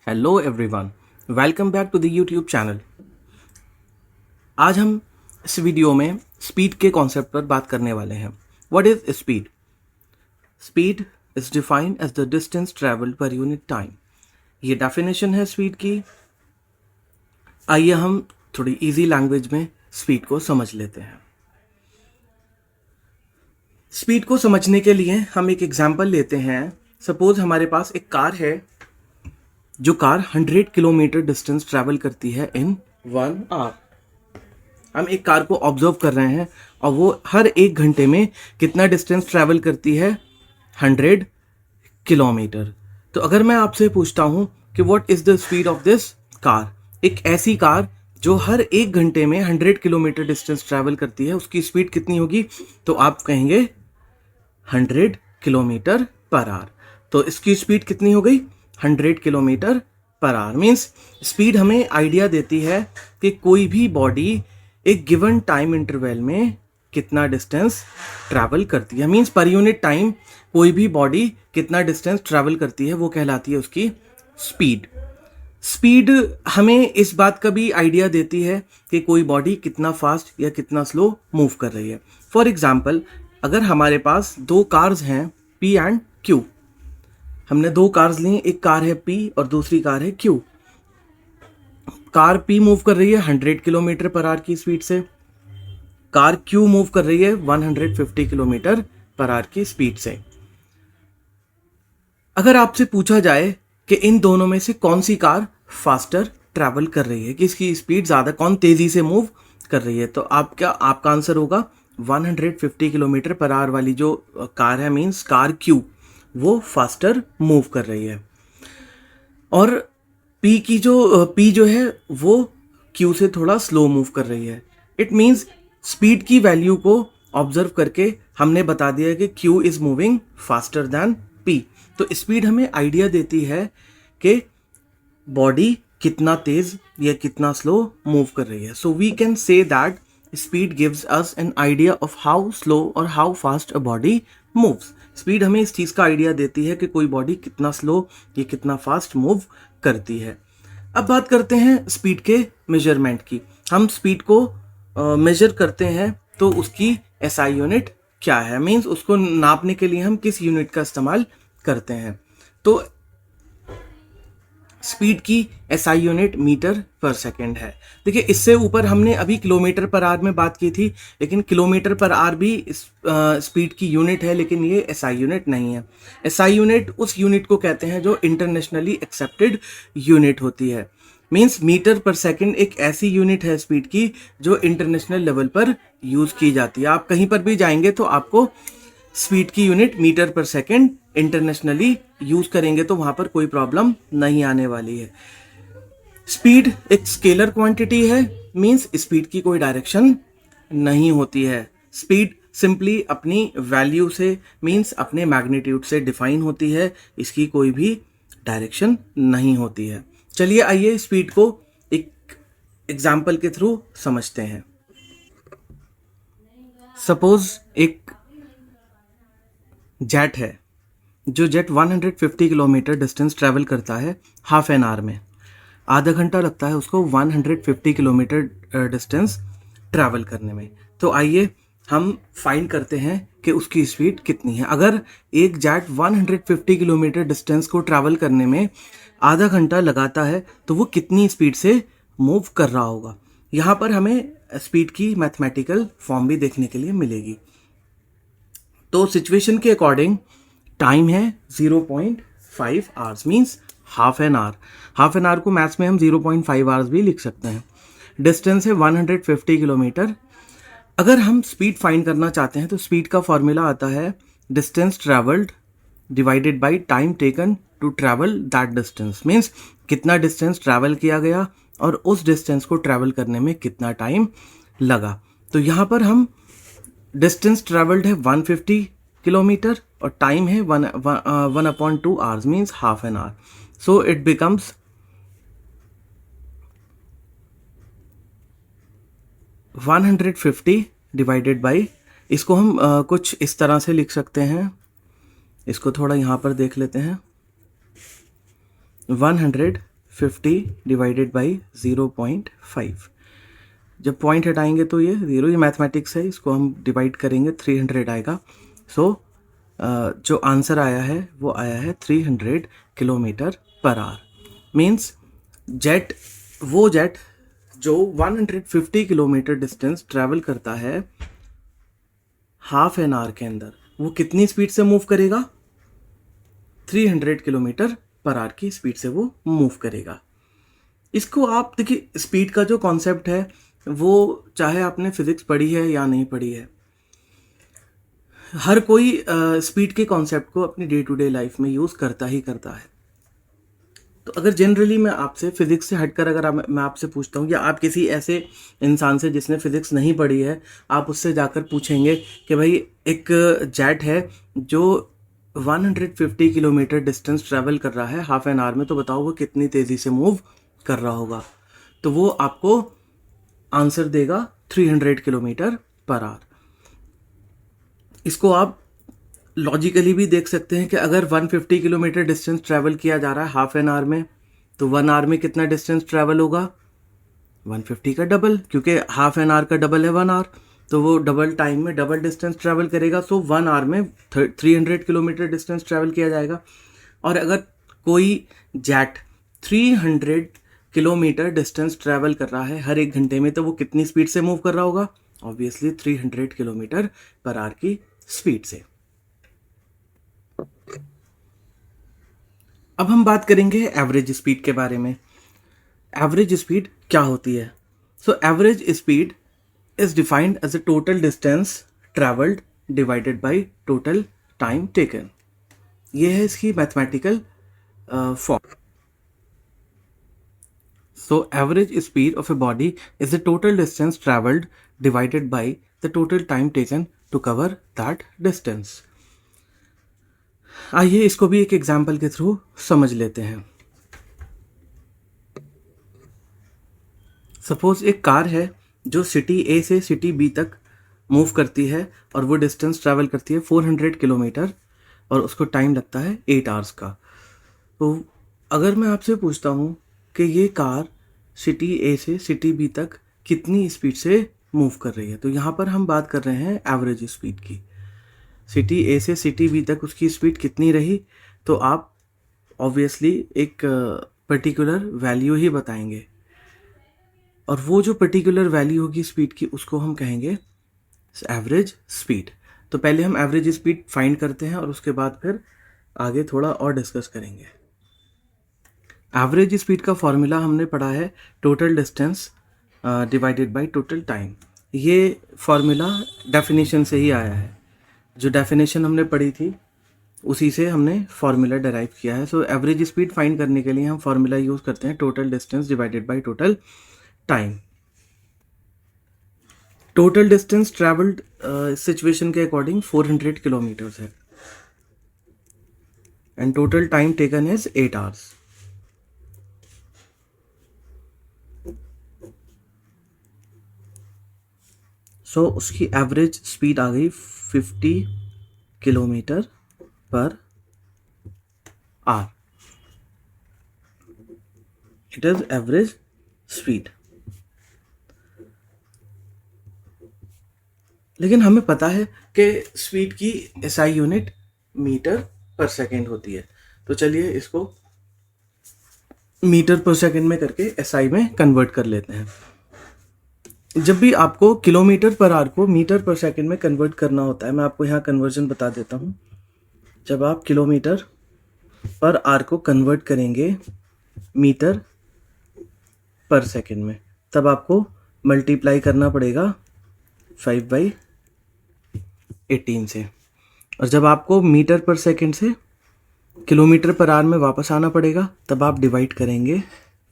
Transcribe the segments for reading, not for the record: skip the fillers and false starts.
Hello everyone, welcome back to the YouTube channel. आज हम इस वीडियो में स्पीड के कॉन्सेप्ट पर बात करने वाले हैं। What is speed? Speed is defined as the distance travelled per unit time. ये डेफिनेशन है स्पीड की। आइए हम थोड़ी इजी लैंग्वेज में स्पीड को समझ लेते हैं। स्पीड को समझने के लिए हम एक एग्जाम्पल लेते हैं। सपोज हमारे पास एक कार है, जो कार 100 किलोमीटर डिस्टेंस ट्रैवल करती है इन 1 आवर। हम एक कार को ऑब्जर्व कर रहे हैं और वो हर 1 घंटे में कितना डिस्टेंस ट्रैवल करती है? 100 किलोमीटर। तो अगर मैं आपसे पूछता हूं कि what is the speed of this car, एक ऐसी कार जो हर 1 घंटे में 100 किलोमीटर डिस्टेंस ट्रैवल करती है, उसकी स्पीड कितनी होगी? तो आप कहेंगे 100 किलोमीटर पर आवर। तो इसकी स्पीड कितनी हो गई? 100 kilometre per our. Means speed हमें आइडिया देती है कि कोई भी बॉडी एक गिवन टाइम इंटरवल में कितना डिस्टेंस ट्रैवल करती है। मीन्स पर यूनिट टाइम कोई भी बॉडी कितना डिस्टेंस ट्रैवल करती है, वो कहलाती है उसकी स्पीड। स्पीड हमें इस बात का भी आइडिया देती है कि कोई बॉडी कितना फास्ट या कितना स्लो मूव कर रही है। फॉर एग्जाम्पल, अगर हमारे पास 2 कार्स हैं P एंड Q, हमने 2 कार्स ली, एक कार है P और दूसरी कार है Q। कार P मूव कर रही है 100 किलोमीटर पर आवर की स्पीड से, कार Q मूव कर रही है 150 किलोमीटर पर आवर की स्पीड से। अगर आपसे पूछा जाए कि इन दोनों में से कौन सी कार फास्टर ट्रैवल कर रही है, किसकी स्पीड ज़्यादा, कौन तेज़ी से मूव कर रही है, तो आपका आंसर होगा 150 किलोमीटर पर आवर वाली जो कार है, मीन्स कार Q, वो फास्टर मूव कर रही है। और P जो है वो Q से थोड़ा स्लो मूव कर रही है। इट मीन्स स्पीड की वैल्यू को ऑब्जर्व करके हमने बता दिया कि Q is moving faster than P। तो स्पीड हमें आइडिया देती है कि बॉडी कितना तेज या कितना स्लो मूव कर रही है। So we can say that speed gives us an idea of how slow और how fast a body moves. Speed हमें इस चीज़ का आइडिया देती है कि कोई बॉडी कितना स्लो या कितना फास्ट मूव करती है। अब बात करते हैं स्पीड के मेजरमेंट की। हम स्पीड को मेजर करते हैं तो उसकी एसआई यूनिट क्या है? मीन्स उसको नापने के लिए हम किस यूनिट का इस्तेमाल करते हैं? तो स्पीड की SI unit metre per second है। देखिए, इससे ऊपर हमने अभी किलोमीटर पर आवर में बात की थी, लेकिन किलोमीटर पर आवर भी स्पीड की यूनिट है, लेकिन ये एसआई यूनिट नहीं है। एसआई यूनिट उस यूनिट को कहते हैं जो इंटरनेशनली एक्सेप्टेड यूनिट होती है। मीन्स मीटर पर सेकेंड एक ऐसी यूनिट है स्पीड की जो इंटरनेशनल लेवल पर यूज की जाती है। आप कहीं पर भी जाएंगे तो आपको स्पीड की unit metre per second internationally use करेंगे तो वहां पर कोई प्रॉब्लम नहीं आने वाली है। स्पीड एक स्केलर क्वांटिटी है, मींस स्पीड की कोई डायरेक्शन नहीं होती है। स्पीड सिंपली अपनी वैल्यू से, मींस अपने मैग्नीट्यूड से डिफाइन होती है, इसकी कोई भी डायरेक्शन नहीं होती है। चलिए आइए स्पीड को एक एग्जाम्पल के थ्रू समझते हैं। सपोज एक जेट है, जो जेट 150 किलोमीटर डिस्टेंस ट्रैवल करता है हाफ एन आवर में। आधा घंटा लगता है उसको 150 किलोमीटर डिस्टेंस ट्रैवल करने में। तो आइए हम फाइंड करते हैं कि उसकी स्पीड कितनी है। अगर एक जेट 150 किलोमीटर डिस्टेंस को ट्रैवल करने में आधा घंटा लगाता है तो वो कितनी स्पीड से मूव कर रहा होगा। यहाँ पर हमें स्पीड की मैथमेटिकल फॉर्म भी देखने के लिए मिलेगी। तो सिचुएशन के अकॉर्डिंग टाइम है 0.5 hours, means half an hour. Half an hour को मैथ्स में हम 0.5 आवर्स भी लिख सकते हैं। डिस्टेंस है 150 किलोमीटर। अगर हम स्पीड फाइंड करना चाहते हैं तो स्पीड का फॉर्मूला आता है distance travelled divided by time taken to travel that distance. Means कितना डिस्टेंस ट्रैवल किया गया और उस डिस्टेंस को ट्रैवल करने में कितना टाइम लगा। तो यहाँ पर हम डिस्टेंस ट्रैवल्ड है 150 किलोमीटर और टाइम है 1/2 hours, means half an hour. So it becomes 150 divided by, इसको हम कुछ इस तरह से लिख सकते हैं। इसको थोड़ा यहाँ पर देख लेते हैं। 100 50 डिवाइडेड बाई 0.5। जब पॉइंट हटाएंगे तो ये 0, ये मैथमेटिक्स है, इसको हम डिवाइड करेंगे 300 आएगा। सो जो आंसर आया है वो आया है 300 किलोमीटर पर आवर। मीन्स वो जेट जो 150 किलोमीटर डिस्टेंस ट्रैवल करता है हाफ एन आवर के अंदर, वो कितनी स्पीड से मूव करेगा? 300 किलोमीटर पर आवर की स्पीड से वो मूव करेगा। इसको आप देखिए, स्पीड का जो कॉन्सेप्ट है वो चाहे आपने फिजिक्स पढ़ी है या नहीं पढ़ी है, हर कोई स्पीड के कॉन्सेप्ट को अपनी डे टू डे लाइफ में यूज़ करता ही करता है। तो अगर जनरली मैं आपसे फिजिक्स से हटकर अगर मैं आपसे पूछता हूँ, या आप किसी ऐसे इंसान से जिसने फिजिक्स नहीं पढ़ी है, आप उससे जाकर पूछेंगे कि भाई एक जेट है जो 150 किलोमीटर डिस्टेंस ट्रैवल कर रहा है हाफ एन आवर में, तो बताओ वो कितनी तेज़ी से मूव कर रहा होगा? तो वो आपको आंसर देगा 300 किलोमीटर पर आवर। इसको आप लॉजिकली भी देख सकते हैं कि अगर 150 किलोमीटर डिस्टेंस ट्रैवल किया जा रहा है हाफ एन आवर में, तो 1 आवर में कितना डिस्टेंस ट्रैवल होगा? 150 का डबल, क्योंकि हाफ एन आवर का डबल है 1 आवर, तो वो डबल टाइम में डबल डिस्टेंस ट्रैवल करेगा। सो 1 आवर में 300 किलोमीटर डिस्टेंस ट्रैवल किया जाएगा। और अगर कोई जेट 300 किलोमीटर डिस्टेंस ट्रैवल कर रहा है हर एक घंटे में, तो वो कितनी स्पीड से मूव कर रहा होगा? ऑब्वियसली 300 किलोमीटर पर आवर की स्पीड से। अब हम बात करेंगे एवरेज स्पीड के बारे में। एवरेज स्पीड क्या होती है? So average speed is defined as a total distance travelled divided by total time taken. ये है इसकी mathematical form. So average speed of a body is the total distance travelled divided by the total time taken to cover that distance. आइए इसको भी एक example के through समझ लेते हैं। सपोज एक कार है जो सिटी ए से सिटी बी तक मूव करती है और वो डिस्टेंस ट्रैवल करती है 400 किलोमीटर और उसको टाइम लगता है 8 आवर्स का। तो अगर मैं आपसे पूछता हूँ कि ये कार सिटी ए से सिटी बी तक कितनी स्पीड से मूव कर रही है, तो यहाँ पर हम बात कर रहे हैं एवरेज स्पीड की। सिटी ए से सिटी बी तक उसकी स्पीड कितनी रही, तो आप ऑब्वियसली एक पर्टिकुलर वैल्यू ही बताएंगे, और वो जो पर्टिकुलर वैल्यू होगी स्पीड की उसको हम कहेंगे एवरेज स्पीड। तो पहले हम एवरेज स्पीड फाइंड करते हैं और उसके बाद फिर आगे थोड़ा और डिस्कस करेंगे। एवरेज स्पीड का फॉर्मूला हमने पढ़ा है total distance divided by total time. ये फॉर्मूला डेफिनेशन से ही आया है, जो डेफिनेशन हमने पढ़ी थी उसी से हमने फॉर्मूला डेराइव किया है। सो एवरेज स्पीड फाइंड करने के लिए हम फॉर्मूला यूज़ करते हैं total distance divided by total time. Total distance travelled situation के अकॉर्डिंग 400 किलोमीटर्स है and total time taken is 8 hours. So उसकी एवरेज स्पीड आ गई 50 kilometre per hour. It is average speed. लेकिन हमें पता है कि स्पीड की SI unit metre per second होती है, तो चलिए इसको मीटर पर सेकेंड में करके एसआई में कन्वर्ट कर लेते हैं। जब भी आपको किलोमीटर पर आवर को मीटर पर सेकेंड में कन्वर्ट करना होता है, मैं आपको यहाँ कन्वर्जन बता देता हूँ। जब आप किलोमीटर पर आवर को कन्वर्ट करेंगे मीटर पर सेकेंड में, तब आपको मल्टीप्लाई करना पड़ेगा 5/18 से, और जब आपको मीटर पर सेकेंड से किलोमीटर पर आवर में वापस आना पड़ेगा तब आप डिवाइड करेंगे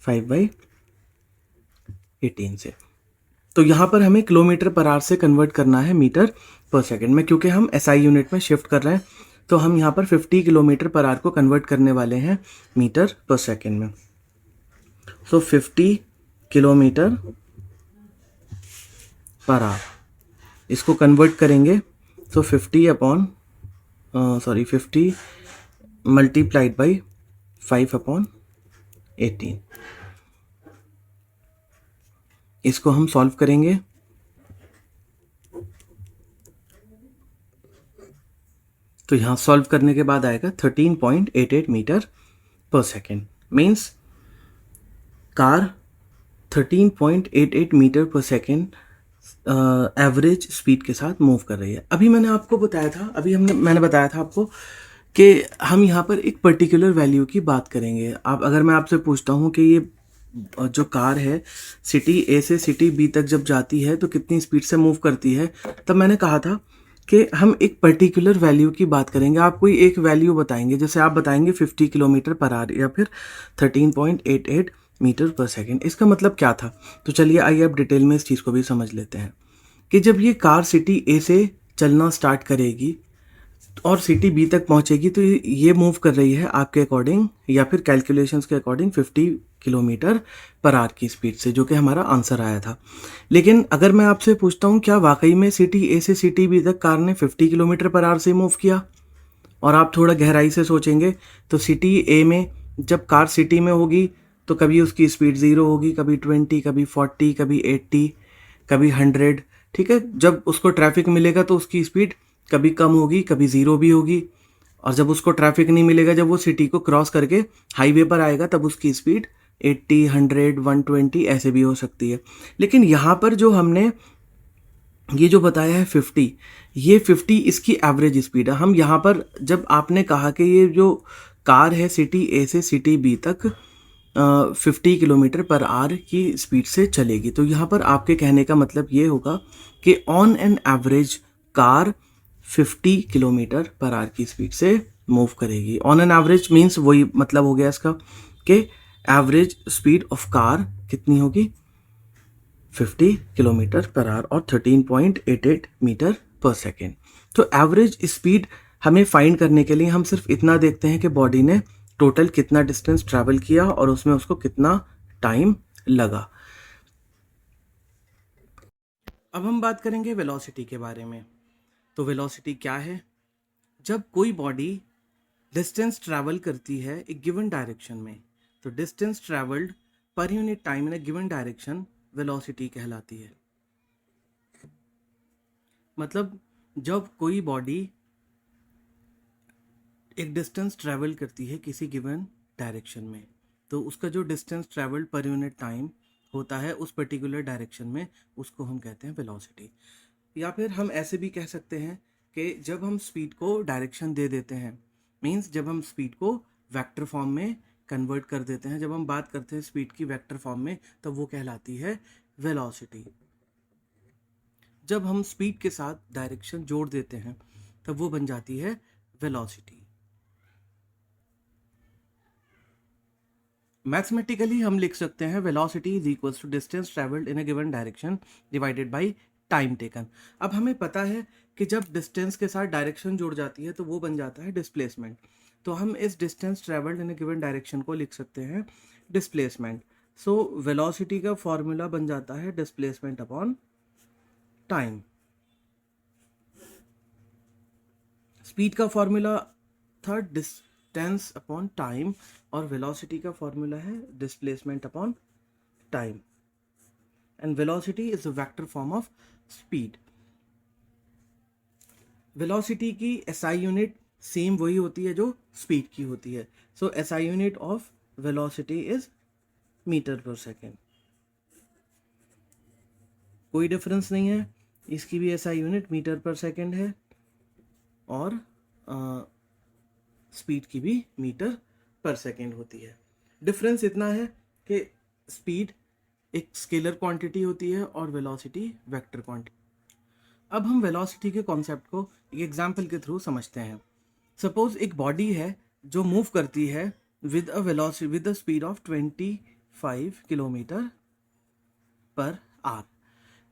5/18 से। तो यहाँ पर हमें किलोमीटर पर आवर से कन्वर्ट करना है मीटर पर सेकेंड में, क्योंकि हम एसआई यूनिट में शिफ्ट कर रहे हैं, तो हम यहाँ पर 50 किलोमीटर पर आवर को कन्वर्ट करने वाले हैं मीटर पर सेकेंड में। सो 50 किलोमीटर पर आवर, इसको कन्वर्ट करेंगे तो 50 मल्टीप्लाइड बाई 5/18 18। इसको हम सॉल्व करेंगे। तो यहाँ सॉल्व करने के बाद आएगा 13.88 metre per second. Means car 13.88 metre per second average speed के साथ मूव कर रही है। अभी मैंने आपको बताया था, मैंने बताया था आपको कि हम यहाँ पर एक पर्टिकुलर वैल्यू की बात करेंगे। आप अगर मैं आपसे पूछता हूँ कि ये जो कार है सिटी ए से सिटी बी तक जब जाती है तो कितनी स्पीड से मूव करती है, तब मैंने कहा था कि हम एक पर्टिकुलर वैल्यू की बात करेंगे। आप कोई एक वैल्यू बताएंगे, जैसे आप बताएंगे 50 किलोमीटर पर आवर या फिर 13.88 मीटर पर सेकेंड। इसका मतलब क्या था? तो चलिए आइए अब डिटेल में इस चीज़ को भी समझ लेते हैं कि जब ये कार सिटी ए से चलना स्टार्ट करेगी और सिटी बी तक पहुंचेगी तो ये मूव कर रही है आपके अकॉर्डिंग या फिर कैलकुलेशंस के अकॉर्डिंग 50 किलोमीटर पर आवर की स्पीड से, जो कि हमारा आंसर आया था। लेकिन अगर मैं आपसे पूछता हूँ क्या वाकई में सिटी ए से सिटी बी तक कार ने 50 किलोमीटर पर आवर से मूव किया, और आप थोड़ा गहराई से सोचेंगे तो सिटी ए में जब कार सिटी में होगी तो कभी उसकी स्पीड 0 होगी, कभी 20, कभी 40, कभी 80, कभी 100। ठीक है, जब उसको ट्रैफिक मिलेगा तो उसकी स्पीड कभी कम होगी, कभी 0 भी होगी। और जब उसको ट्रैफिक नहीं मिलेगा, जब वो सिटी को क्रॉस करके हाईवे पर आएगा, तब उसकी स्पीड 80, 100, 120 ऐसे भी हो सकती है। लेकिन यहाँ पर जो हमने ये जो बताया है 50, ये 50 इसकी एवरेज स्पीड है। हम यहाँ पर जब आपने कहा कि ये जो कार है सिटी ए से सिटी बी तक 50 किलोमीटर पर आवर की स्पीड से चलेगी, तो यहाँ पर आपके कहने का मतलब ये होगा कि on an average car 50 kilometre per our की स्पीड से मूव करेगी। ऑन एन एवरेज मीन्स वही मतलब हो गया इसका कि एवरेज स्पीड ऑफ कार कितनी होगी, 50 किलोमीटर पर आवर और 13.88 मीटर पर सेकेंड। तो एवरेज स्पीड हमें फाइंड करने के लिए हम सिर्फ इतना देखते हैं कि बॉडी ने टोटल कितना डिस्टेंस ट्रैवल किया और उसमें उसको कितना टाइम लगा। अब हम बात करेंगे वेलोसिटी के बारे में। तो वेलोसिटी क्या है? जब कोई बॉडी डिस्टेंस ट्रैवल करती है एक गिवन डायरेक्शन में, तो डिस्टेंस ट्रैवल्ड पर unit time in a given direction velocity कहलाती है। मतलब जब कोई बॉडी एक डिस्टेंस ट्रैवल करती है किसी गिवन डायरेक्शन में, तो उसका जो डिस्टेंस ट्रैवल्ड पर यूनिट टाइम होता है उस पर्टिकुलर डायरेक्शन में, उसको हम कहते हैं वेलोसिटी। या फिर हम ऐसे भी कह सकते हैं कि जब हम स्पीड को डायरेक्शन दे देते हैं, मीन्स जब हम स्पीड को वेक्टर फॉर्म में कन्वर्ट कर देते हैं, जब हम बात करते हैं स्पीड की वेक्टर फॉर्म में, तब वो कहलाती है वेलोसिटी। जब हम स्पीड के साथ डायरेक्शन जोड़ देते हैं तब वो बन जाती है वेलोसिटी। मैथमेटिकली हम लिख सकते हैं velocity is equals to distance travelled in a given direction divided by time taken. अब हमें पता है कि जब डिस्टेंस के साथ डायरेक्शन जुड़ जाती है तो वो बन जाता है डिस्प्लेसमेंट। तो हम इस distance travelled in a given direction को लिख सकते हैं डिस्प्लेसमेंट। सो वेलोसिटी का फॉर्मूला बन जाता है डिस्प्लेसमेंट अपॉन टाइम। स्पीड का फॉर्मूला था डिस्टेंस अपॉन टाइम और वेलोसिटी का फॉर्मूला है displacement upon time. And velocity is a vector form of speed. Velocity की एसआई यूनिट सेम वही होती है जो स्पीड की होती है। So SI unit of velocity is metre per second. कोई डिफरेंस नहीं है, इसकी भी SI unit metre per second है और स्पीड की भी मीटर पर सेकेंड होती है। डिफरेंस इतना है कि स्पीड एक स्केलर क्वांटिटी होती है और वेलोसिटी वेक्टर क्वांटिटी। अब हम वेलोसिटी के कॉन्सेप्ट को एक एग्जांपल के थ्रू समझते हैं। सपोज एक बॉडी है जो मूव करती है with a velocity with a speed of 25 kilometre per our.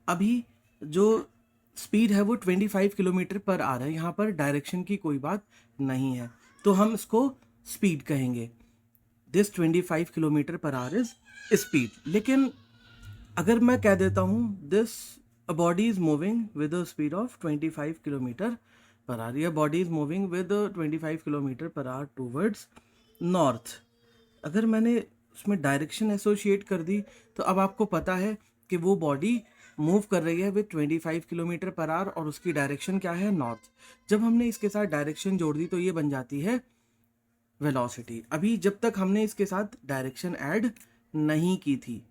अभी जो स्पीड है वो 25 किलोमीटर पर आवर है, यहाँ पर डायरेक्शन की कोई बात नहीं है, तो हम इसको स्पीड कहेंगे। This 25 kilometre per hour is speed. लेकिन अगर मैं कह देता हूँ this a body is moving with a speed of 25 kilometre per hour, या body is moving with 25 kilometre per hour towards north. अगर मैंने उसमें डायरेक्शन एसोसिएट कर दी, तो अब आपको पता है कि वो बॉडी मूव कर रही है विद 25 किलोमीटर पर आवर और उसकी डायरेक्शन क्या है, नॉर्थ। जब हमने इसके साथ डायरेक्शन जोड़ दी तो ये बन जाती है वेलोसिटी। अभी जब तक हमने इसके साथ डायरेक्शन ऐड नहीं की थी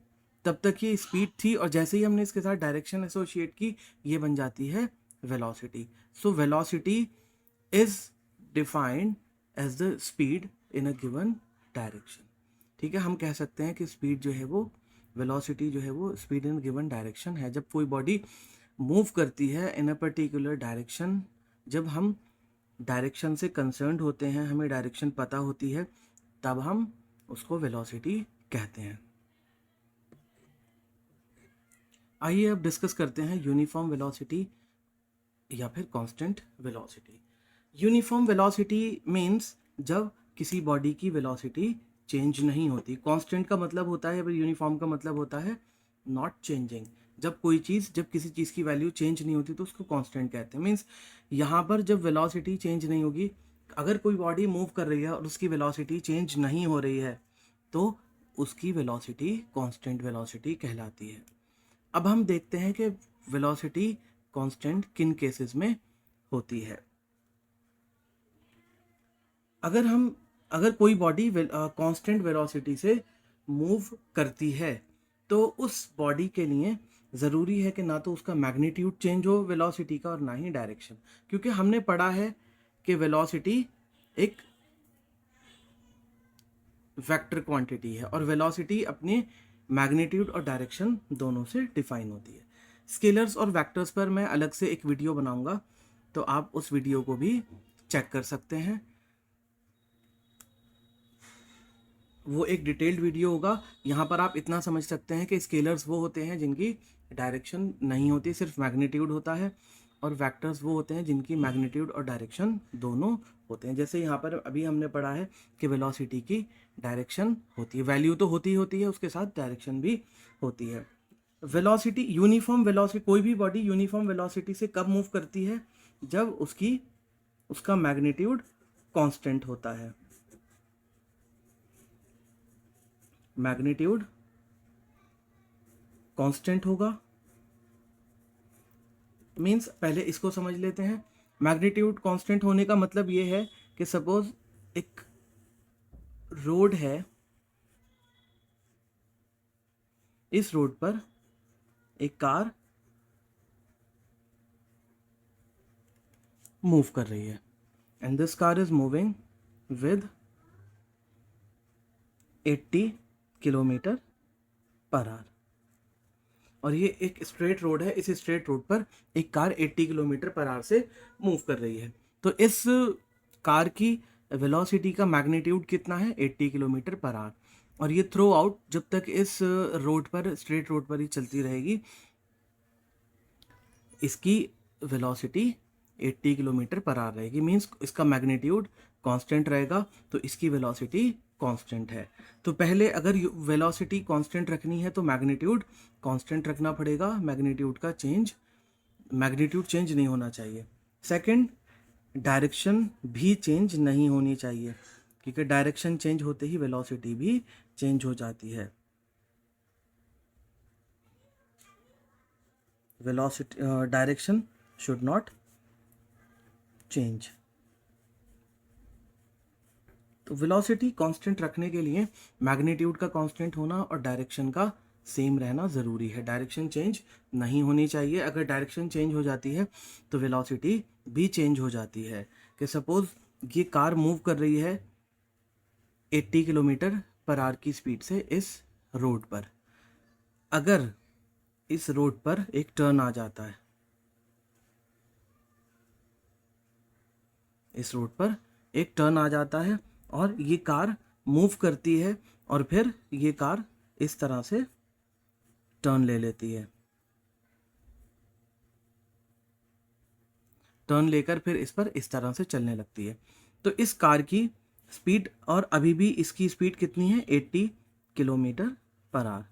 तब तक ये स्पीड थी, और जैसे ही हमने इसके साथ डायरेक्शन एसोसिएट की ये बन जाती है velocity. So velocity is defined as the speed in a given direction. ठीक है, हम कह सकते हैं कि स्पीड जो है वो, वेलोसिटी जो है वो स्पीड इन गिवन डायरेक्शन है। जब कोई बॉडी मूव करती है इन अ पर्टिकुलर डायरेक्शन, जब हम डायरेक्शन से कंसर्न्ड होते हैं, हमें डायरेक्शन पता होती है, तब हम उसको वेलोसिटी कहते हैं। आइए अब डिस्कस करते हैं यूनिफॉर्म वेलोसिटी या फिर constant velocity. Uniform velocity means जब किसी बॉडी की वेलोसिटी चेंज नहीं होती। कांस्टेंट का मतलब होता है, यूनिफॉर्म का मतलब होता है नॉट चेंजिंग। जब किसी चीज़ की वैल्यू चेंज नहीं होती तो उसको कांस्टेंट कहते हैं। मींस यहाँ पर जब वेलोसिटी चेंज नहीं होगी, अगर कोई बॉडी मूव कर रही है और उसकी वेलोसिटी चेंज नहीं हो रही है तो उसकी वेलोसिटी कांस्टेंट वेलोसिटी कहलाती है। अब हम देखते हैं कि वेलोसिटी कांस्टेंट किन केसेस में होती है। अगर कोई बॉडी कांस्टेंट वेलोसिटी से मूव करती है तो उस बॉडी के लिए ज़रूरी है कि ना तो उसका मैग्नीट्यूड चेंज हो वेलोसिटी का और ना ही डायरेक्शन, क्योंकि हमने पढ़ा है कि वेलोसिटी एक वेक्टर क्वांटिटी है और वेलोसिटी अपने मैग्नीट्यूड और डायरेक्शन दोनों से डिफाइन होती है। स्केलर्स और वेक्टर्स पर मैं अलग से एक वीडियो बनाऊंगा, तो आप उस वीडियो को भी चेक कर सकते हैं। वो एक डिटेल्ड वीडियो होगा। यहाँ पर आप इतना समझ सकते हैं कि स्केलर्स वो होते हैं जिनकी डायरेक्शन नहीं होती, सिर्फ मैग्नीट्यूड होता है, और वेक्टर्स वो होते हैं जिनकी मैग्नीट्यूड और डायरेक्शन दोनों होते हैं। जैसे यहाँ पर अभी हमने पढ़ा है कि वेलोसिटी की डायरेक्शन होती है, वैल्यू तो होती ही होती है, उसके साथ डायरेक्शन भी होती है। वेलोसिटी, यूनिफॉर्म वेलोसिटी, कोई भी बॉडी यूनिफॉर्म वेलोसिटी से कब मूव करती है, जब उसका मैग्नीट्यूड कांस्टेंट होता है। मैग्नीट्यूड कांस्टेंट होगा मींस, पहले इसको समझ लेते हैं। मैग्नीट्यूड कांस्टेंट होने का मतलब ये है कि सपोज एक रोड है, इस रोड पर एक कार मूव कर रही है and this car is moving with 80 kilometre per our, और ये एक स्ट्रेट रोड है। इस स्ट्रेट रोड पर एक कार 80 किलोमीटर पर आवर से मूव कर रही है। तो इस कार की वेलोसिटी का मैग्नीट्यूड कितना है, 80 किलोमीटर पर आवर, और ये थ्रू आउट जब तक इस रोड पर, स्ट्रेट रोड पर ही चलती रहेगी, इसकी वेलोसिटी 80 किलोमीटर पर आवर रहेगी। मीन्स इसका मैग्नीट्यूड कांस्टेंट रहेगा, तो इसकी वेलोसिटी कांस्टेंट है। तो पहले अगर वेलोसिटी कांस्टेंट रखनी है तो मैग्नीट्यूड कांस्टेंट रखना पड़ेगा। मैग्नीट्यूड चेंज नहीं होना चाहिए। सेकंड, डायरेक्शन भी चेंज नहीं होनी चाहिए, क्योंकि डायरेक्शन चेंज होते ही वेलोसिटी भी चेंज हो जाती है। Velocity, direction should not change. तो वेलोसिटी कांस्टेंट रखने के लिए मैग्नीट्यूड का कांस्टेंट होना और डायरेक्शन का सेम रहना ज़रूरी है। डायरेक्शन चेंज नहीं होनी चाहिए। अगर डायरेक्शन चेंज हो जाती है तो वेलोसिटी भी चेंज हो जाती है। कि सपोज ये कार मूव कर रही है 80 किलोमीटर पर आवर की स्पीड से इस रोड पर, अगर इस रोड पर एक टर्न आ जाता है, इस रोड पर एक टर्न आ जाता है और ये कार मूव करती है, और फिर ये कार इस तरह से टर्न ले लेती है, टर्न लेकर फिर इस पर इस तरह से चलने लगती है। तो इस कार की स्पीड, और अभी भी इसकी स्पीड कितनी है, 80 किलोमीटर पर आवर।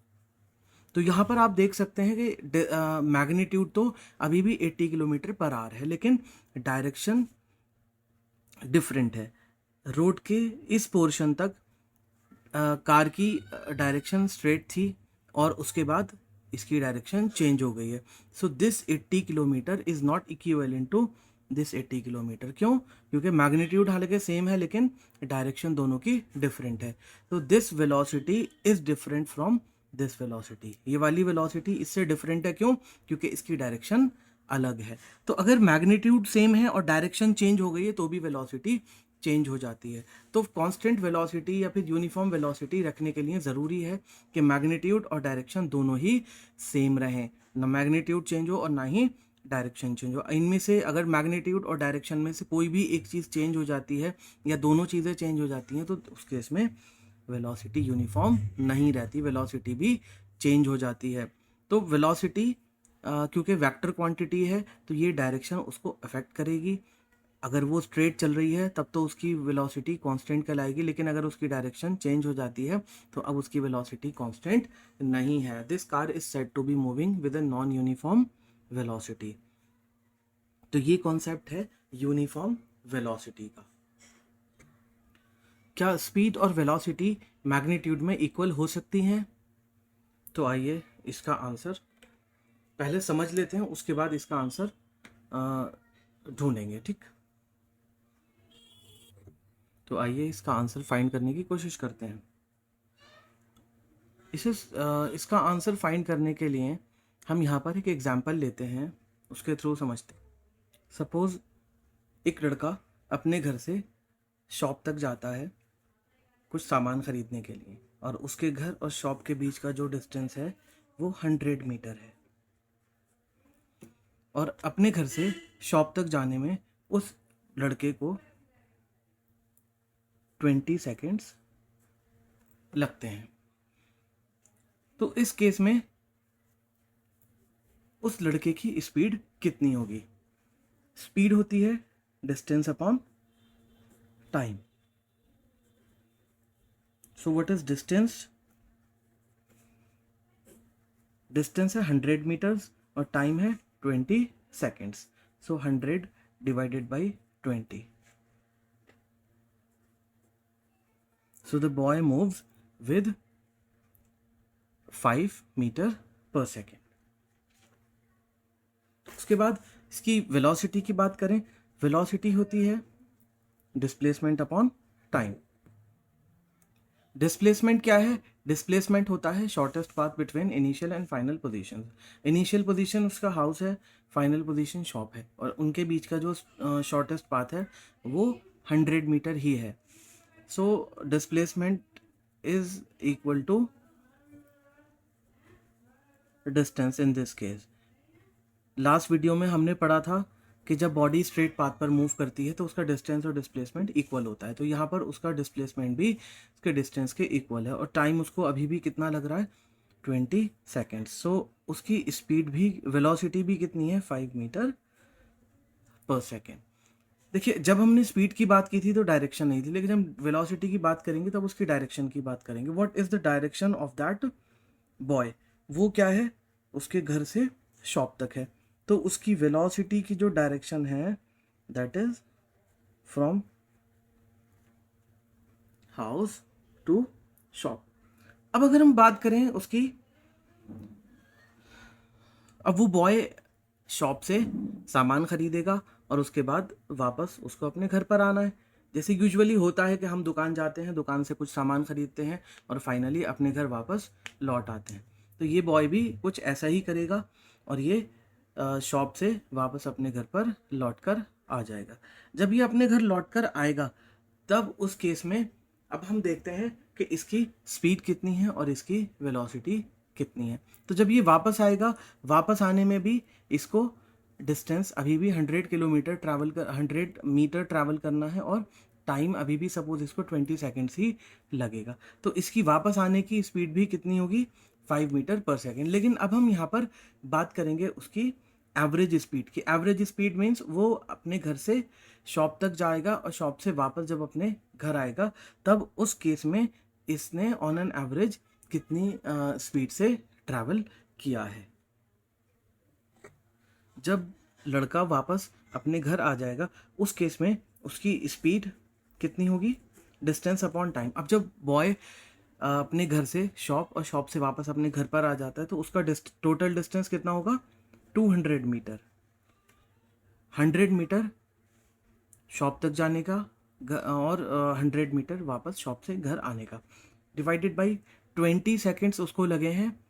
तो यहाँ पर आप देख सकते हैं कि मैग्नीट्यूड तो अभी भी 80 किलोमीटर पर आवर है, लेकिन डायरेक्शन डिफरेंट है। रोड के इस पोर्शन तक कार की डायरेक्शन स्ट्रेट थी और उसके बाद इसकी डायरेक्शन चेंज हो गई है। So this 80 kilometre is not equivalent to this 80 kilometre. क्यों? क्योंकि मैग्नीट्यूड हालांकि सेम है लेकिन डायरेक्शन दोनों की डिफरेंट है। तो this velocity is different from this velocity. ये वाली वेलोसिटी इससे डिफरेंट है। क्यों? क्योंकि इसकी डायरेक्शन अलग है। तो अगर मैग्नीट्यूड सेम है और डायरेक्शन चेंज हो गई है तो भी वेलोसिटी चेंज हो जाती है। तो कांस्टेंट वेलोसिटी या फिर यूनिफॉर्म वेलोसिटी रखने के लिए ज़रूरी है कि मैग्नीट्यूड और डायरेक्शन दोनों ही सेम रहें, ना मैग्नीट्यूड चेंज हो और ना ही डायरेक्शन चेंज हो। इनमें से अगर मैग्नीट्यूड और डायरेक्शन में से कोई भी एक चीज़ चेंज हो जाती है या दोनों चीज़ें चेंज हो जाती हैं तो उस केस में वेलोसिटी यूनिफॉर्म नहीं रहती, वेलोसिटी भी चेंज हो जाती है। तो वेलोसिटी क्योंकि वेक्टर क्वांटिटी है तो ये डायरेक्शन उसको अफेक्ट करेगी। अगर वो स्ट्रेट चल रही है तब तो उसकी वेलोसिटी कांस्टेंट कहलाएगी, लेकिन अगर उसकी डायरेक्शन चेंज हो जाती है तो अब उसकी वेलोसिटी कांस्टेंट नहीं है। This car is said to be moving with a non uniform velocity. तो ये कॉन्सेप्ट है यूनिफॉर्म वेलोसिटी का। क्या स्पीड और वेलोसिटी मैग्नीट्यूड में इक्वल हो सकती हैं? तो आइए इसका आंसर पहले समझ लेते हैं, उसके बाद इसका आंसर ढूंढेंगे। ठीक, तो आइए इसका आंसर फाइंड करने की कोशिश करते हैं। इसका आंसर फाइंड करने के लिए हम यहाँ पर एक एग्जाम्पल लेते हैं, उसके थ्रू समझते हैं। सपोज एक लड़का अपने घर से शॉप तक जाता है कुछ सामान खरीदने के लिए और उसके घर और शॉप के बीच का जो डिस्टेंस है वो 100 मीटर है। और अपने घर से शॉप तक जाने में उस लड़के को 20 सेकेंड्स लगते हैं। तो इस केस में उस लड़के की स्पीड कितनी होगी? स्पीड होती है distance upon time. So what is distance? Distance है 100 मीटर्स और टाइम है 20 seconds. So 100 divided by 20। So the boy moves with 5 metre per second. उसके बाद इसकी वेलोसिटी की बात करें, वेलोसिटी होती है डिस्प्लेसमेंट अपॉन टाइम। डिस्प्लेसमेंट क्या है? डिस्प्लेसमेंट होता है shortest path between initial and final position. Initial position उसका हाउस है, फाइनल पोजीशन शॉप है, और उनके बीच का जो शॉर्टेस्ट पाथ है वो 100 मीटर ही है। So displacement is equal to distance in this case. Last video में हमने पढ़ा था कि जब बॉडी स्ट्रेट पाथ पर मूव करती है तो उसका डिस्टेंस और डिस्प्लेसमेंट इक्वल होता है। तो यहाँ पर उसका डिस्प्लेसमेंट भी उसके डिस्टेंस के इक्वल है और टाइम उसको अभी भी कितना लग रहा है? 20 सेकेंड्स। सो उसकी स्पीड भी, वेलोसिटी भी कितनी है? 5 मीटर पर सेकेंड। देखिए, जब हमने स्पीड की बात की थी तो डायरेक्शन नहीं थी, लेकिन जब वेलोसिटी की बात करेंगे तब उसकी डायरेक्शन की बात करेंगे। What is the direction of that boy? वो क्या है? उसके घर से शॉप तक है, तो उसकी वेलोसिटी की जो डायरेक्शन है that is from house to shop. अब अगर हम बात करें उसकी, अब वो बॉय शॉप से सामान खरीदेगा और उसके बाद वापस उसको अपने घर पर आना है। जैसे यूजुअली होता है कि हम दुकान जाते हैं, दुकान से कुछ सामान खरीदते हैं और फाइनली अपने घर वापस लौट आते हैं। तो ये बॉय भी कुछ ऐसा ही करेगा और ये शॉप से वापस अपने घर पर लौट कर आ जाएगा। जब ये अपने घर लौट कर आएगा तब उस केस में अब हम देखते हैं कि इसकी स्पीड कितनी है और इसकी वेलोसिटी कितनी है। तो जब ये वापस आएगा, वापस आने में भी इसको डिस्टेंस अभी भी 100 किलोमीटर ट्रैवल कर 100 मीटर ट्रैवल करना है और टाइम अभी भी सपोज इसको 20 सेकेंड्स ही लगेगा। तो इसकी वापस आने की स्पीड भी कितनी होगी? 5 मीटर पर सेकेंड। लेकिन अब हम यहाँ पर बात करेंगे उसकी एवरेज स्पीड की। एवरेज स्पीड मीन्स वो अपने घर से शॉप तक जाएगा और शॉप से वापस जब अपने घर आएगा तब उस केस में इसने ऑन एन एवरेज कितनी स्पीड से ट्रैवल किया है। जब लड़का वापस अपने घर आ जाएगा उस केस में उसकी स्पीड कितनी होगी? Distance upon time. अब जब बॉय अपने घर से शॉप और शॉप से वापस अपने घर पर आ जाता है तो उसका टोटल डिस्टेंस कितना होगा? 200 मीटर। 100 मीटर शॉप तक जाने का और 100 मीटर वापस शॉप से घर आने का, डिवाइडेड बाई 20 सेकेंड्स उसको लगे हैं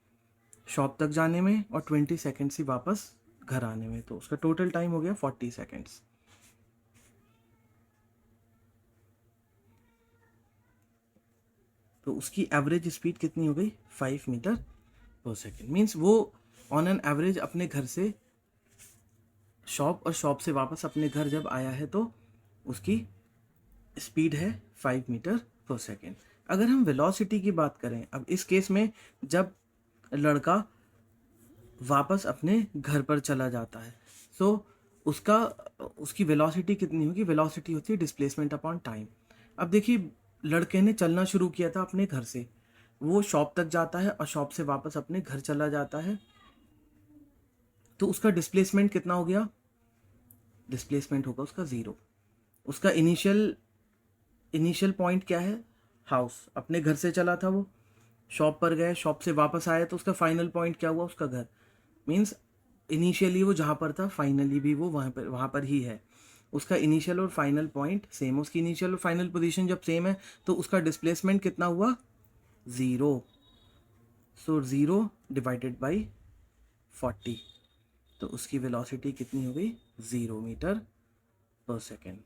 शॉप तक जाने में और 20 सेकेंड्स ही वापस घर आने में, तो उसका टोटल टाइम हो गया 40 सेकेंड्स। तो उसकी एवरेज स्पीड कितनी हो गई? 5 मीटर पर सेकेंड। मीन्स वो ऑन एन एवरेज अपने घर से शॉप और शॉप से वापस अपने घर जब आया है तो उसकी स्पीड है 5 मीटर पर सेकेंड। अगर हम वेलोसिटी की बात करें, अब इस केस में जब लड़का वापस अपने घर पर चला जाता है तो उसकी वेलोसिटी कितनी होगी? वेलोसिटी होती है डिस्प्लेसमेंट अपॉन टाइम। अब देखिए, लड़के ने चलना शुरू किया था अपने घर से, वो शॉप तक जाता है और शॉप से वापस अपने घर चला जाता है, तो उसका डिस्प्लेसमेंट कितना हो गया? डिस्प्लेसमेंट होगा उसका 0। उसका इनिशियल पॉइंट क्या है? हाउस। अपने घर से चला था वो, शॉप पर गए, शॉप से वापस आया तो उसका फाइनल पॉइंट क्या हुआ? उसका घर। मीन्स इनिशियली वो जहाँ पर था फाइनली भी वो वहाँ पर ही है। उसका इनिशियल और फाइनल पॉइंट सेम, उसकी इनिशियल और फाइनल पोजीशन जब सेम है तो उसका डिस्प्लेसमेंट कितना हुआ? 0। सो 0 डिवाइडेड बाई 40, तो उसकी वेलोसिटी कितनी हो गई? 0 मीटर पर सेकेंड।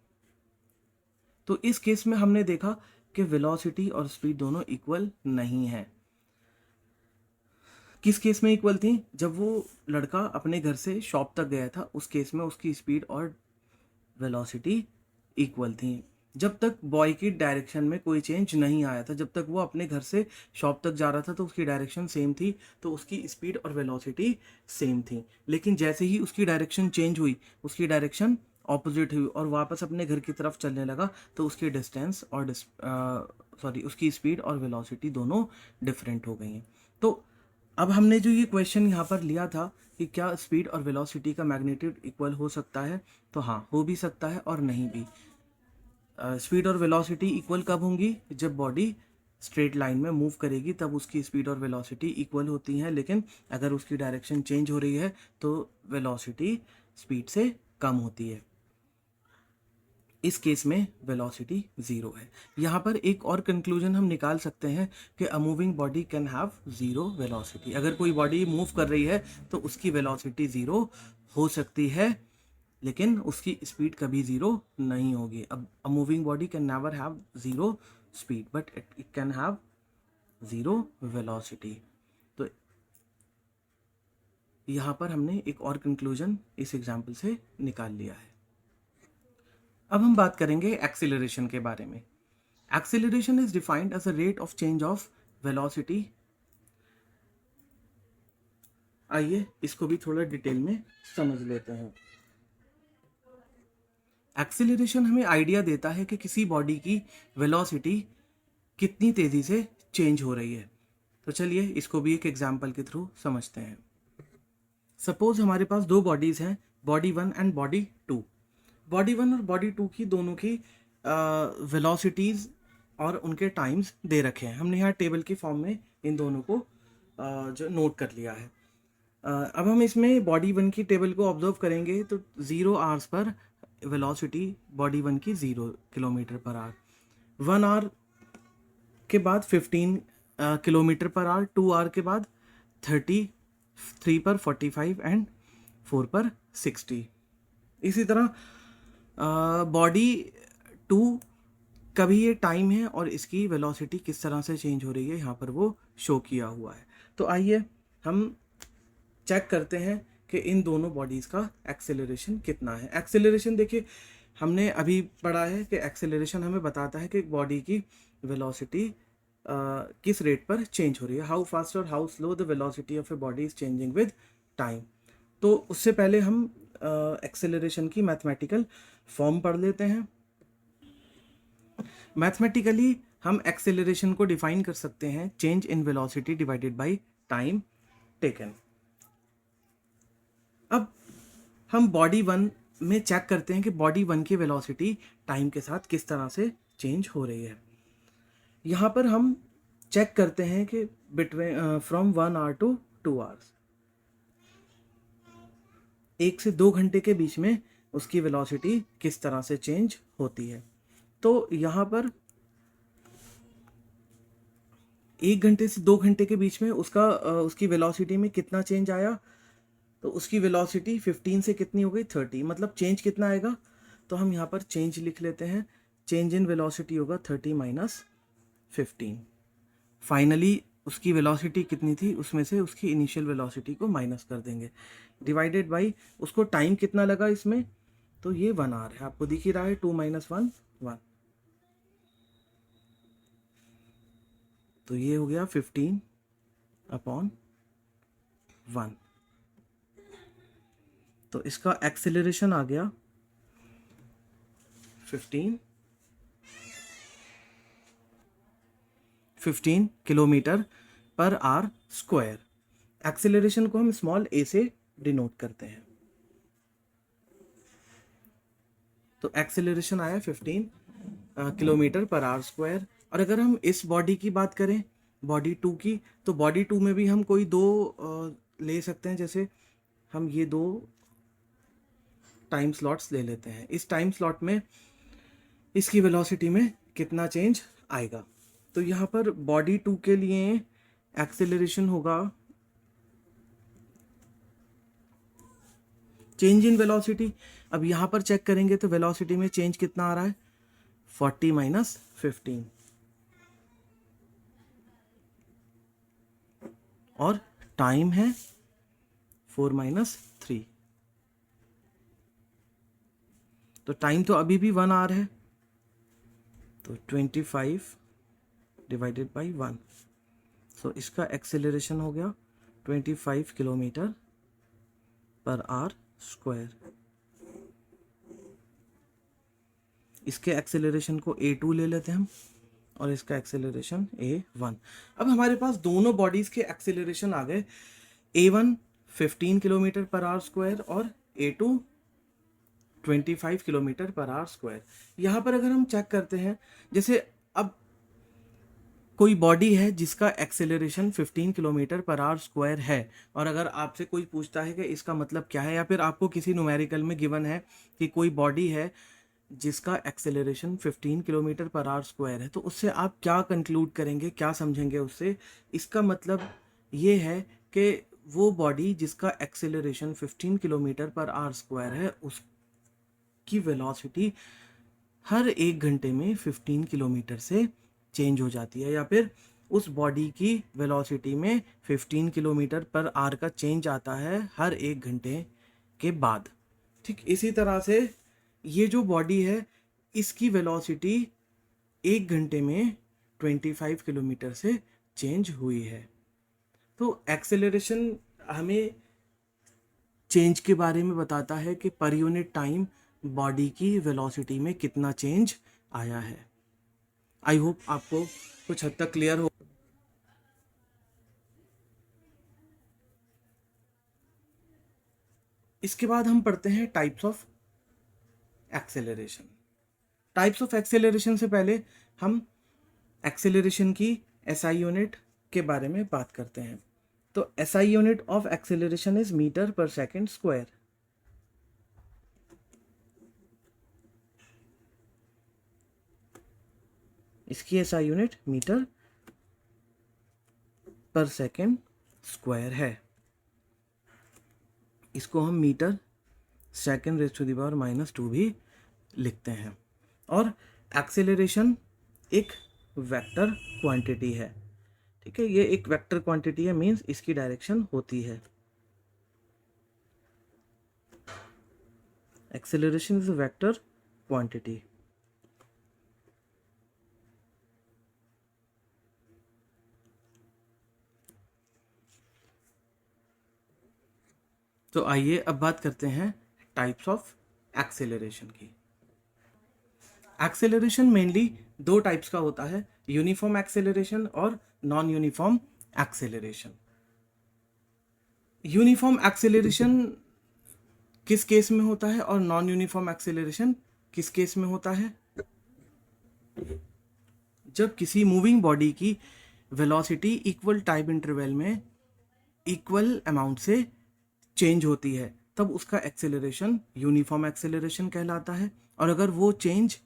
तो इस केस में हमने देखा कि वेलोसिटी और स्पीड दोनों इक्वल नहीं है। किस केस में इक्वल थी? जब वो लड़का अपने घर से शॉप तक गया था, उस केस में उसकी स्पीड और वेलोसिटी इक्वल थी। जब तक बॉय की डायरेक्शन में कोई चेंज नहीं आया था, जब तक वो अपने घर से शॉप तक जा रहा था तो उसकी डायरेक्शन सेम थी, तो उसकी स्पीड और वेलोसिटी सेम थी। लेकिन जैसे ही उसकी डायरेक्शन चेंज हुई, उसकी डायरेक्शन ऑपोजिट हुई और वापस अपने घर की तरफ चलने लगा, तो उसकी डिस्टेंस और उसकी स्पीड और वेलोसिटी दोनों डिफरेंट हो गई हैं। तो अब हमने जो ये क्वेश्चन यहाँ पर लिया था कि क्या स्पीड और वेलोसिटी का मैग्नीट्यूड इक्वल हो सकता है, तो हाँ, हो भी सकता है और नहीं भी। स्पीड और वेलोसिटी इक्वल कब होंगी? जब बॉडी स्ट्रेट लाइन में मूव करेगी तब उसकी स्पीड और वेलोसिटी इक्वल होती हैं, लेकिन अगर उसकी डायरेक्शन चेंज हो रही है तो वेलोसिटी स्पीड से कम होती है। इस केस में वेलोसिटी 0 है। यहाँ पर एक और कंक्लूजन हम निकाल सकते हैं कि a moving body can have 0 velocity. अगर कोई बॉडी मूव कर रही है तो उसकी वेलोसिटी 0 हो सकती है, लेकिन उसकी स्पीड कभी 0 नहीं होगी। अब a moving body can never have 0 speed but it can have 0 velocity. तो यहाँ पर हमने एक और कंक्लूजन इस एग्जाम्पल से निकाल लिया है। अब हम बात करेंगे एक्सीलरेशन के बारे में। Acceleration is defined as a rate of change of velocity. आइए इसको भी थोड़ा डिटेल में समझ लेते हैं। एक्सीलरेशन हमें आइडिया देता है कि किसी बॉडी की वेलोसिटी कितनी तेजी से चेंज हो रही है। तो चलिए इसको भी एक एग्जाम्पल के थ्रू समझते हैं। सपोज हमारे पास दो बॉडीज हैं, बॉडी 1 एंड बॉडी 2। बॉडी 1 और बॉडी 2 की दोनों की वेलोसिटीज और उनके टाइम्स दे रखे हैं। हमने यहाँ टेबल की फॉर्म में इन दोनों को जो नोट कर लिया है। अब हम इसमें बॉडी 1 की टेबल को ऑब्जर्व करेंगे तो 0 आवर्स पर वेलोसिटी बॉडी 1 की 0 किलोमीटर पर आवर, 1 आवर के बाद 15 किलोमीटर पर आवर, 2 आवर के बाद 30, 3 पर 45 एंड 4 पर 60। इसी तरह बॉडी 2 का भी ये टाइम है और इसकी वेलोसिटी किस तरह से चेंज हो रही है यहाँ पर वो शो किया हुआ है। तो आइए हम चेक करते हैं कि इन दोनों बॉडीज का एक्सेलरेशन कितना है। एक्सेलरेशन देखिए, हमने अभी पढ़ा है कि एक्सेलरेशन हमें बताता है कि बॉडी की वेलोसिटी किस रेट पर चेंज हो रही है, हाउ फास्ट और how slow the velocity of a body is changing with time. तो उससे पहले हम एक्सेलरेशन की मैथमेटिकल फॉर्म पढ़ लेते हैं। मैथमेटिकली हम एक्सेलरेशन को डिफाइन कर सकते हैं change in velocity divided by time taken. अब हम बॉडी 1 में चेक करते हैं कि बॉडी 1 की वेलोसिटी टाइम के साथ किस तरह से चेंज हो रही है। यहाँ पर हम चेक करते हैं कि between from 1 hour to 2 hours, 1 से 2 घंटे के बीच में उसकी वेलोसिटी किस तरह से चेंज होती है। तो यहाँ पर 1 घंटे से 2 घंटे के बीच में उसकी वेलोसिटी में कितना चेंज आया, तो उसकी वेलोसिटी 15 से कितनी हो गई 30, मतलब चेंज कितना आएगा, तो हम यहाँ पर चेंज लिख लेते हैं, चेंज इन वेलोसिटी होगा 30 माइनस 15। फाइनली उसकी वेलोसिटी कितनी थी, उसमें से उसकी इनिशियल वेलोसिटी को माइनस कर देंगे, डिवाइडेड बाई उसको टाइम कितना लगा इसमें, तो ये 1 आवर है, आपको दिख ही रहा है, 2 माइनस 1 1, तो ये हो गया 15/1। तो इसका एक्सेलरेशन आ गया 15 kilometre per our square. Acceleration को हम स्मॉल a से डिनोट करते हैं। तो एक्सेलरेशन आया 15 किलोमीटर पर आवर स्क्वायर। और अगर हम इस बॉडी की बात करें, बॉडी 2 की, तो बॉडी 2 में भी हम कोई दो ले सकते हैं, जैसे हम ये 2 टाइम स्लॉट्स ले लेते हैं। इस टाइम स्लॉट में इसकी वेलोसिटी में कितना चेंज आएगा, तो यहाँ पर बॉडी 2 के लिए एक्सेलरेशन होगा, चेंज इन वेलोसिटी। अब यहाँ पर चेक करेंगे तो वेलोसिटी में चेंज कितना आ रहा है, 40 माइनस 15, और टाइम है 4 माइनस 3, तो टाइम तो अभी भी 1 आवर है, तो 25 डिवाइडेड बाई 1, सो इसका एक्सेलरेशन हो गया 25 किलोमीटर पर आवर स्क्वायर। इसके एक्सेलरेशन को a2 ले लेते हैं हम, और इसका एक्सेलरेशन a1। अब हमारे पास दोनों बॉडीज के एक्सेलरेशन आ गए, a1 15 kilometre per our square और a2 25 kilometre per our square. यहाँ पर अगर हम चेक करते हैं, जैसे अब कोई बॉडी है जिसका acceleration 15 kilometre per our square है, और अगर आपसे कोई पूछता है कि इसका मतलब क्या है, या फिर आपको किसी न्यूमेरिकल में गिवन है कि कोई बॉडी है जिसका acceleration 15 kilometre per our square है, तो उससे आप क्या कंक्लूड करेंगे, क्या समझेंगे उससे। इसका मतलब ये है कि वो बॉडी जिसका acceleration 15 kilometre per our square है, उसकी वेलोसिटी हर 1 घंटे में 15 किलोमीटर से चेंज हो जाती है, या फिर उस बॉडी की वेलोसिटी में 15 किलोमीटर पर आवर का चेंज आता है हर 1 घंटे के बाद। ठीक इसी तरह से ये जो बॉडी है, इसकी वेलोसिटी 1 घंटे में 25 किलोमीटर से चेंज हुई है। तो एक्सेलरेशन हमें चेंज के बारे में बताता है कि पर यूनिट टाइम बॉडी की वेलोसिटी में कितना चेंज आया है। आई होप आपको कुछ हद तक क्लियर हो। इसके बाद हम पढ़ते हैं types of acceleration. Types of acceleration से पहले हम एक्सेलरेशन की एसआई यूनिट के बारे में बात करते हैं। तो SI unit of acceleration is metre per second square. इसकी SI unit metre per second square है। इसको हम metre second raise to the power -2 भी लिखते हैं। और एक्सेलरेशन एक वेक्टर क्वांटिटी है। ठीक है, ये एक वेक्टर क्वांटिटी है, मींस इसकी डायरेक्शन होती है। Acceleration is a vector quantity. तो आइए अब बात करते हैं टाइप्स ऑफ एक्सेलरेशन की। एक्सेलरेशन मेनली 2 टाइप्स का होता है, यूनिफॉर्म एक्सेलरेशन और non uniform acceleration. Uniform acceleration किस केस में होता है और नॉन यूनिफॉर्म एक्सेलरेशन किस केस में होता है? जब किसी मूविंग बॉडी की वेलोसिटी इक्वल टाइम इंटरवल में इक्वल अमाउंट से चेंज होती है, तब उसका एक्सेलरेशन यूनिफॉर्म एक्सेलरेशन कहलाता है। और अगर वो चेंज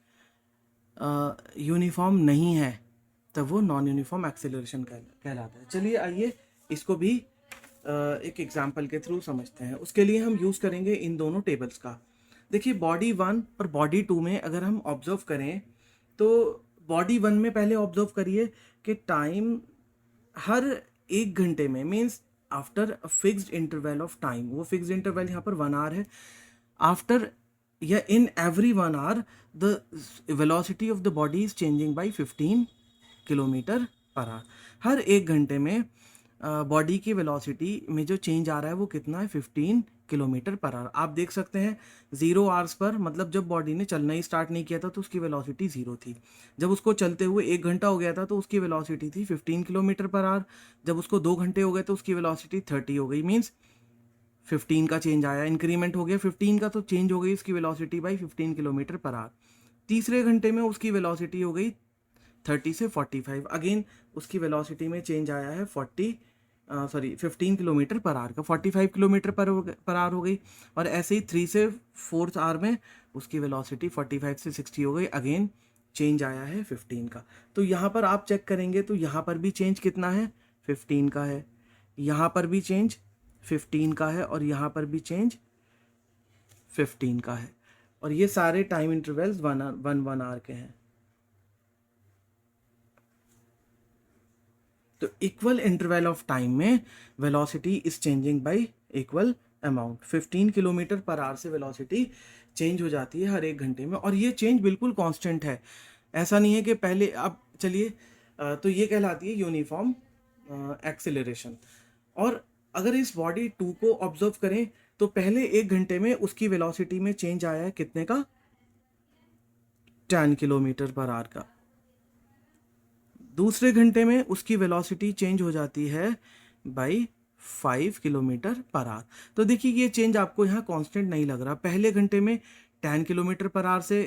यूनिफॉर्म नहीं है तब वो नॉन यूनिफॉर्म एक्सेलरेशन कहलाता है। चलिए आइए इसको भी एक एग्जांपल के थ्रू समझते हैं। उसके लिए हम यूज़ करेंगे इन दोनों टेबल्स का। देखिए बॉडी 1 और बॉडी 2 में अगर हम ऑब्जर्व करें तो बॉडी 1 में पहले ऑब्जर्व करिए कि टाइम हर 1 घंटे में, means after a fixed interval of time, वो फिक्स्ड इंटरवल यहाँ पर 1 आवर है, आफ्टर या in every 1 hour the velocity of the body is changing by 15 kilometre per hour. हर 1 घंटे में बॉडी की वेलोसिटी में जो चेंज आ रहा है वो कितना है, 15 किलोमीटर पर आवर। आप देख सकते हैं 0 आवर्स पर, मतलब जब बॉडी ने चलना ही स्टार्ट नहीं किया था तो उसकी वेलोसिटी 0 थी। जब उसको चलते हुए 1 घंटा हो गया था तो उसकी वेलोसिटी थी 15 किलोमीटर पर आवर। जब उसको 2 घंटे हो गए तो उसकी वेलोसिटी 30 हो गई। मीन्स 15 का चेंज आया, इंक्रीमेंट हो गया 15 का, तो चेंज हो गई उसकी velocity by 15 kilometre per our. तीसरे घंटे में उसकी वेलोसिटी हो गई 30 से 45। अगेन उसकी वेलोसिटी में चेंज आया है 15 किलोमीटर पर आवर का, 45 किलोमीटर पर आवर हो गई। और ऐसे ही 3 से 4th आवर में उसकी वेलोसिटी 45 से 60 हो गई। अगेन चेंज आया है 15 का। तो यहाँ पर आप चेक करेंगे तो यहाँ पर भी चेंज कितना है, 15 का है। यहाँ पर भी चेंज 15 का है और यहाँ पर भी चेंज 15 का है। और ये सारे टाइम इंटरवल्स 1 आवर के हैं। तो इक्वल इंटरवल ऑफ टाइम में velocity is changing by equal amount. 15 kilometre per hour से वेलोसिटी चेंज हो जाती है हर 1 घंटे में, और ये चेंज बिल्कुल कांस्टेंट है। ऐसा नहीं है कि पहले, अब चलिए तो ये कहलाती है यूनिफॉर्म एक्सेलरेशन। और अगर इस बॉडी 2 को ऑब्जर्व करें तो पहले 1 घंटे में उसकी वेलोसिटी में चेंज आया है कितने का, 10 किलोमीटर पर आवर का। दूसरे घंटे में उसकी वेलोसिटी चेंज हो जाती है बाई 5 किलोमीटर पर आवर। तो देखिए ये चेंज आपको यहाँ कांस्टेंट नहीं लग रहा। पहले घंटे में 10 किलोमीटर पर आवर से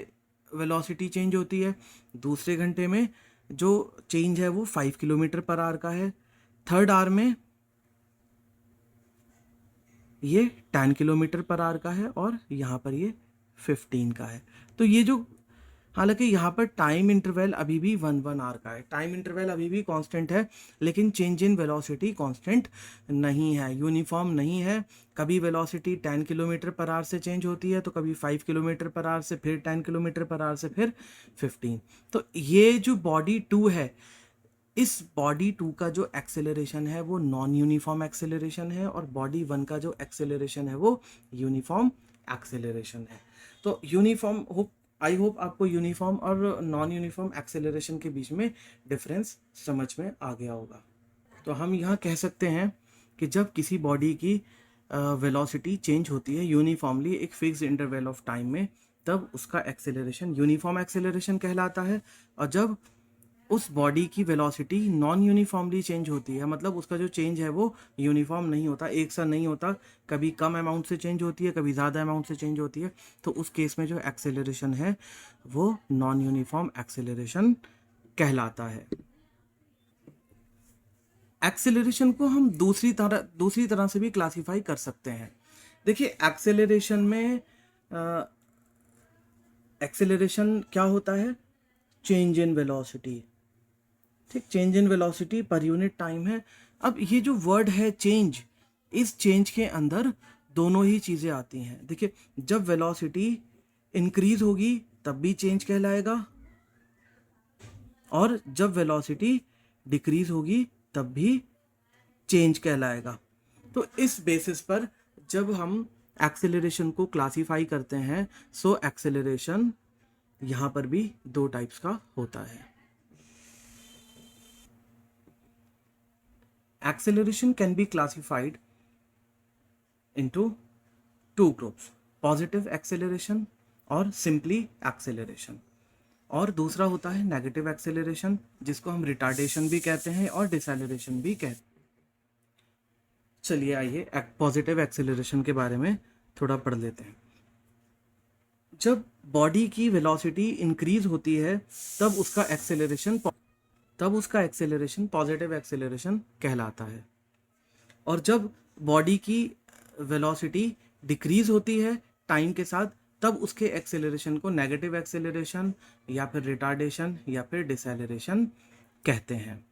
वेलोसिटी चेंज होती है, दूसरे घंटे में जो चेंज है वो 5 किलोमीटर पर आवर का है, थर्ड आवर में ये 10 किलोमीटर पर आवर का है और यहाँ पर ये 15 का है। तो ये जो, हालांकि यहाँ पर टाइम इंटरवल अभी भी 1 आवर का है, टाइम इंटरवल अभी भी कांस्टेंट है, लेकिन चेंज इन वेलोसिटी कांस्टेंट नहीं है, यूनिफॉर्म नहीं है। कभी वेलोसिटी 10 किलोमीटर पर आवर से चेंज होती है तो कभी 5 किलोमीटर पर आवर से, फिर 10 किलोमीटर पर आवर से, फिर 15। तो ये जो बॉडी 2 है, इस बॉडी 2 का जो एक्सेलरेशन है वो नॉन यूनिफॉर्म एक्सेलरेशन है, और बॉडी 1 का जो एक्सेलरेशन है वो यूनिफॉर्म एक्सेलरेशन है। तो यूनिफॉर्म, आई होप आपको यूनिफॉर्म और नॉन यूनिफॉर्म एक्सेलरेशन के बीच में डिफरेंस समझ में आ गया होगा। तो हम यहाँ कह सकते हैं कि जब किसी बॉडी की वेलोसिटी चेंज होती है यूनिफॉर्मली एक फिक्स इंटरवल ऑफ टाइम में, तब उसका एक्सेलरेशन यूनिफॉर्म एक्सेलरेशन कहलाता है। और जब उस बॉडी की वेलोसिटी नॉन यूनिफॉर्मली चेंज होती है, मतलब उसका जो चेंज है वो यूनिफॉर्म नहीं होता, एक सा नहीं होता, कभी कम अमाउंट से चेंज होती है, कभी ज़्यादा अमाउंट से चेंज होती है, तो उस केस में जो एक्सेलरेशन है वो नॉन यूनिफॉर्म एक्सेलरेशन कहलाता है। एक्सेलरेशन को हम दूसरी तरह से भी क्लासिफाई कर सकते हैं। देखिए एक्सेलरेशन में एक्सेलरेशन क्या होता है, चेंज इन वेलोसिटी, ठीक, चेंज इन वेलोसिटी पर यूनिट टाइम है। अब ये जो वर्ड है चेंज, इस चेंज के अंदर दोनों ही चीज़ें आती हैं। देखिए जब वेलोसिटी इंक्रीज होगी तब भी चेंज कहलाएगा, और जब वेलोसिटी डिक्रीज होगी तब भी चेंज कहलाएगा। तो इस बेसिस पर जब हम एक्सेलरेशन को क्लासिफाई करते हैं, सो एक्सेलरेशन यहां पर भी 2 टाइप्स का होता है। Acceleration can be classified into 2 groups, positive acceleration और सिंपली एक्सेलरेशन। और दूसरा होता है नेगेटिव एक्सेलरेशन, जिसको हम रिटार्डेशन भी कहते हैं और डिसएलरेशन भी कहते हैं। चलिए आइए पॉजिटिव एक्सेलरेशन के बारे में थोड़ा पढ़ लेते हैं। जब बॉडी की वेलोसिटी इंक्रीज होती है तब उसका एक्सेलरेशन तब उसका एक्सेलरेशन पॉजिटिव एक्सेलरेशन कहलाता है। और जब बॉडी की वेलोसिटी डिक्रीज होती है टाइम के साथ, तब उसके एक्सेलरेशन को नेगेटिव एक्सेलरेशन या फिर रिटार्डेशन या फिर डिसेलरेशन कहते हैं।